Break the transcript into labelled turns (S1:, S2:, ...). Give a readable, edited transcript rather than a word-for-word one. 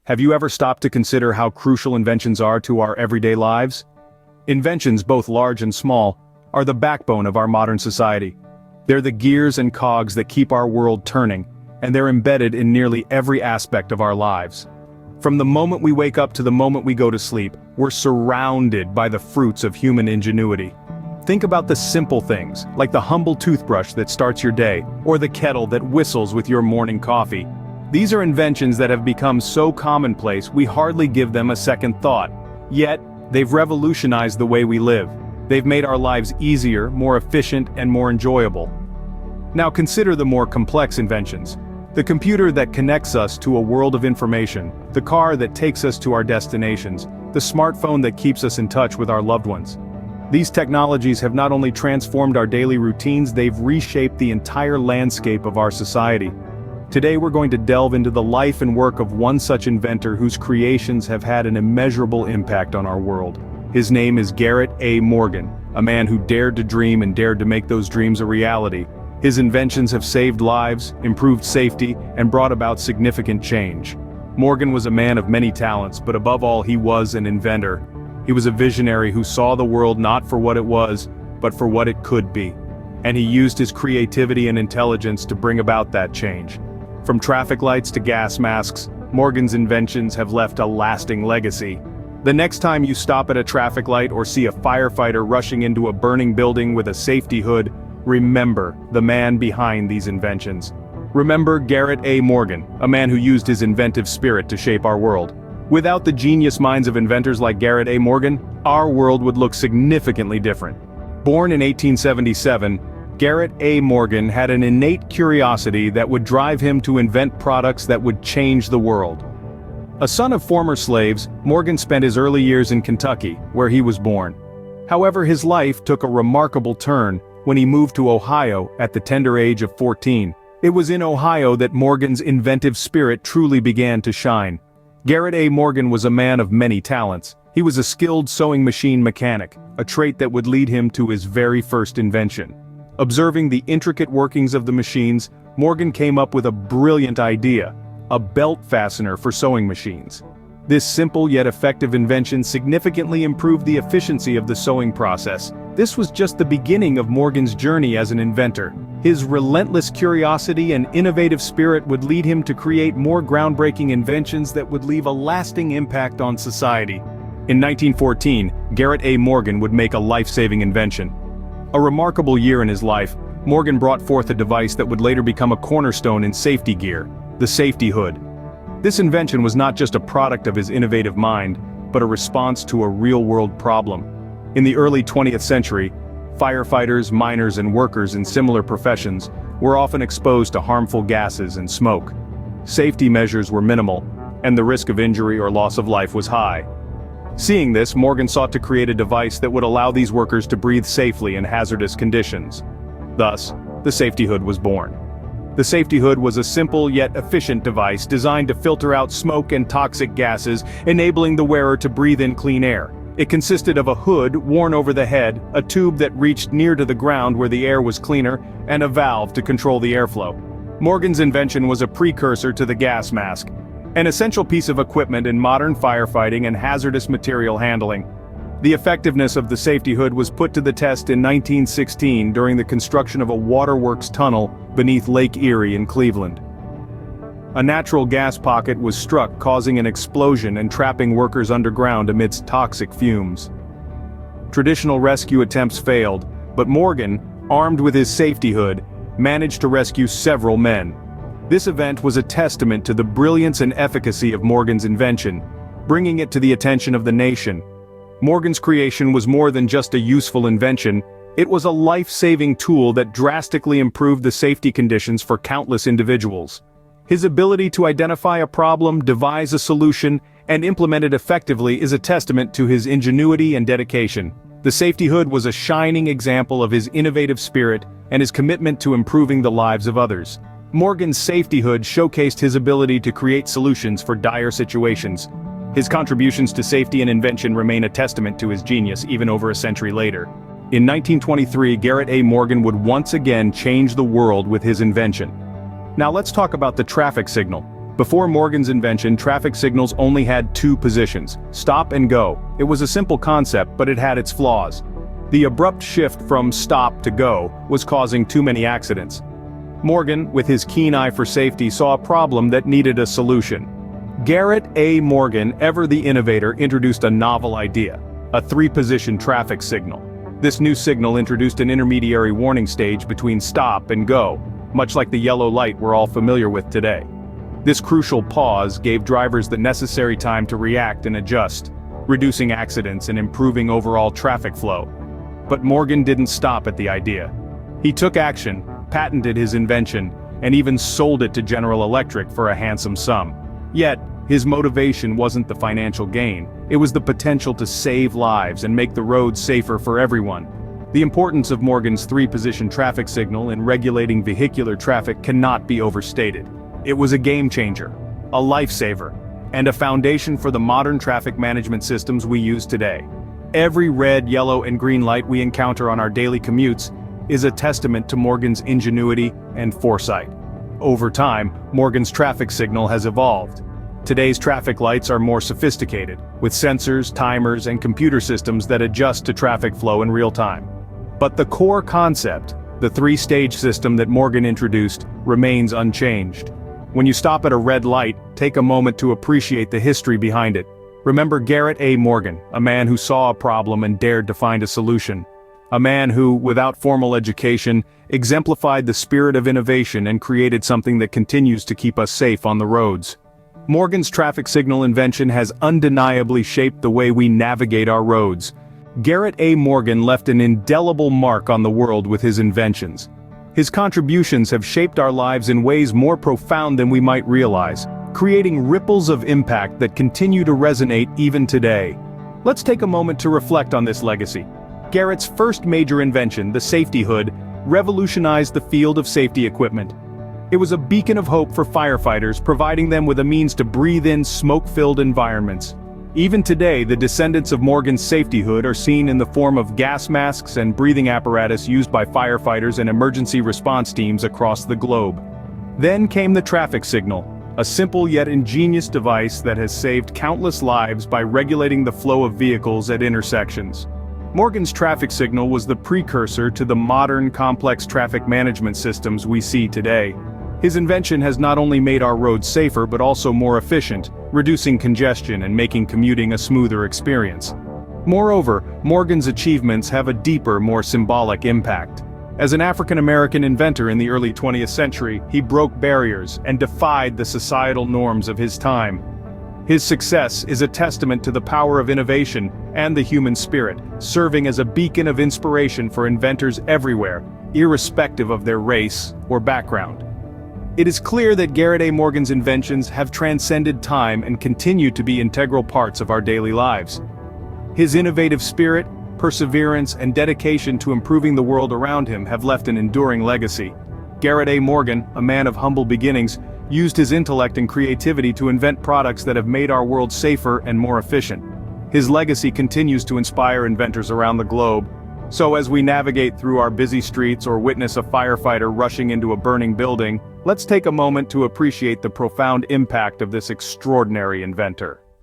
S1: Have you ever stopped to consider how crucial inventions are to our everyday lives? Inventions, both large and small, are the backbone of our modern society. They're the gears and cogs that keep our world turning, and they're embedded in nearly every aspect of our lives. From the moment we wake up to the moment we go to sleep, we're surrounded by the fruits of human ingenuity. Think about the simple things, like the humble toothbrush that starts your day, or the kettle that whistles with your morning coffee. These are inventions that have become so commonplace we hardly give them a second thought. Yet, they've revolutionized the way we live. They've made our lives easier, more efficient, and more enjoyable. Now consider the more complex inventions. The computer that connects us to a world of information, the car that takes us to our destinations, the smartphone that keeps us in touch with our loved ones. These technologies have not only transformed our daily routines, they've reshaped the entire landscape of our society. Today we're going to delve into the life and work of one such inventor whose creations have had an immeasurable impact on our world. His name is Garrett A. Morgan, a man who dared to dream and dared to make those dreams a reality. His inventions have saved lives, improved safety, and brought about significant change. Morgan was a man of many talents, but above all he was an inventor. He was a visionary who saw the world not for what it was, but for what it could be. And he used his creativity and intelligence to bring about that change. From traffic lights to gas masks, Morgan's inventions have left a lasting legacy. The next time you stop at a traffic light or see a firefighter rushing into a burning building with a safety hood, remember the man behind these inventions. Remember Garrett A. Morgan, a man who used his inventive spirit to shape our world. Without the genius minds of inventors like Garrett A. Morgan, our world would look significantly different. Born in 1877, Garrett A. Morgan had an innate curiosity that would drive him to invent products that would change the world. A son of former slaves, Morgan spent his early years in Kentucky, where he was born. However, his life took a remarkable turn when he moved to Ohio at the tender age of 14. It was in Ohio that Morgan's inventive spirit truly began to shine. Garrett A. Morgan was a man of many talents. He was a skilled sewing machine mechanic, a trait that would lead him to his very first invention. Observing the intricate workings of the machines, Morgan came up with a brilliant idea: a belt fastener for sewing machines. This simple yet effective invention significantly improved the efficiency of the sewing process. This was just the beginning of Morgan's journey as an inventor. His relentless curiosity and innovative spirit would lead him to create more groundbreaking inventions that would leave a lasting impact on society. In 1914, Garrett A. Morgan would make a life-saving invention. A remarkable year in his life, Morgan brought forth a device that would later become a cornerstone in safety gear: the safety hood. This invention was not just a product of his innovative mind, but a response to a real-world problem. In the early 20th century, firefighters, miners, and workers in similar professions were often exposed to harmful gases and smoke. Safety measures were minimal, and the risk of injury or loss of life was high. Seeing this, Morgan sought to create a device that would allow these workers to breathe safely in hazardous conditions. Thus, the safety hood was born. The safety hood was a simple yet efficient device designed to filter out smoke and toxic gases, enabling the wearer to breathe in clean air. It consisted of a hood worn over the head, a tube that reached near to the ground where the air was cleaner, and a valve to control the airflow. Morgan's invention was a precursor to the gas mask, an essential piece of equipment in modern firefighting and hazardous material handling. The effectiveness of the safety hood was put to the test in 1916 during the construction of a waterworks tunnel beneath Lake Erie in Cleveland. A natural gas pocket was struck, causing an explosion and trapping workers underground amidst toxic fumes. Traditional rescue attempts failed, but Morgan, armed with his safety hood, managed to rescue several men. This event was a testament to the brilliance and efficacy of Morgan's invention, bringing it to the attention of the nation. Morgan's creation was more than just a useful invention, it was a life-saving tool that drastically improved the safety conditions for countless individuals. His ability to identify a problem, devise a solution, and implement it effectively is a testament to his ingenuity and dedication. The safety hood was a shining example of his innovative spirit and his commitment to improving the lives of others. Morgan's safety hood showcased his ability to create solutions for dire situations. His contributions to safety and invention remain a testament to his genius even over a century later. In 1923, Garrett A. Morgan would once again change the world with his invention. Now let's talk about the traffic signal. Before Morgan's invention, traffic signals only had two positions: stop and go. It was a simple concept, but it had its flaws. The abrupt shift from stop to go was causing too many accidents. Morgan, with his keen eye for safety, saw a problem that needed a solution. Garrett A. Morgan, ever the innovator, introduced a novel idea: a three-position traffic signal. This new signal introduced an intermediary warning stage between stop and go, much like the yellow light we're all familiar with today. This crucial pause gave drivers the necessary time to react and adjust, reducing accidents and improving overall traffic flow. But Morgan didn't stop at the idea. He took action, patented his invention, and even sold it to General Electric for a handsome sum. Yet, his motivation wasn't the financial gain, it was the potential to save lives and make the roads safer for everyone. The importance of Morgan's three-position traffic signal in regulating vehicular traffic cannot be overstated. It was a game-changer, a lifesaver, and a foundation for the modern traffic management systems we use today. Every red, yellow, and green light we encounter on our daily commutes is a testament to Morgan's ingenuity and foresight. Over time, Morgan's traffic signal has evolved. Today's traffic lights are more sophisticated, with sensors, timers, and computer systems that adjust to traffic flow in real time. But the core concept, the three-stage system that Morgan introduced, remains unchanged. When you stop at a red light, take a moment to appreciate the history behind it. Remember Garrett A. Morgan, a man who saw a problem and dared to find a solution. A man who, without formal education, exemplified the spirit of innovation and created something that continues to keep us safe on the roads. Morgan's traffic signal invention has undeniably shaped the way we navigate our roads. Garrett A. Morgan left an indelible mark on the world with his inventions. His contributions have shaped our lives in ways more profound than we might realize, creating ripples of impact that continue to resonate even today. Let's take a moment to reflect on this legacy. Garrett's first major invention, the safety hood, revolutionized the field of safety equipment. It was a beacon of hope for firefighters, providing them with a means to breathe in smoke-filled environments. Even today, the descendants of Morgan's safety hood are seen in the form of gas masks and breathing apparatus used by firefighters and emergency response teams across the globe. Then came the traffic signal, a simple yet ingenious device that has saved countless lives by regulating the flow of vehicles at intersections. Morgan's traffic signal was the precursor to the modern complex traffic management systems we see today. His invention has not only made our roads safer but also more efficient, reducing congestion and making commuting a smoother experience. Moreover, Morgan's achievements have a deeper, more symbolic impact. As an African-American inventor in the early 20th century, he broke barriers and defied the societal norms of his time. His success is a testament to the power of innovation and the human spirit, serving as a beacon of inspiration for inventors everywhere, irrespective of their race or background. It is clear that Garrett A. Morgan's inventions have transcended time and continue to be integral parts of our daily lives. His innovative spirit, perseverance, and dedication to improving the world around him have left an enduring legacy. Garrett A. Morgan, a man of humble beginnings, used his intellect and creativity to invent products that have made our world safer and more efficient. His legacy continues to inspire inventors around the globe. So as we navigate through our busy streets or witness a firefighter rushing into a burning building, let's take a moment to appreciate the profound impact of this extraordinary inventor.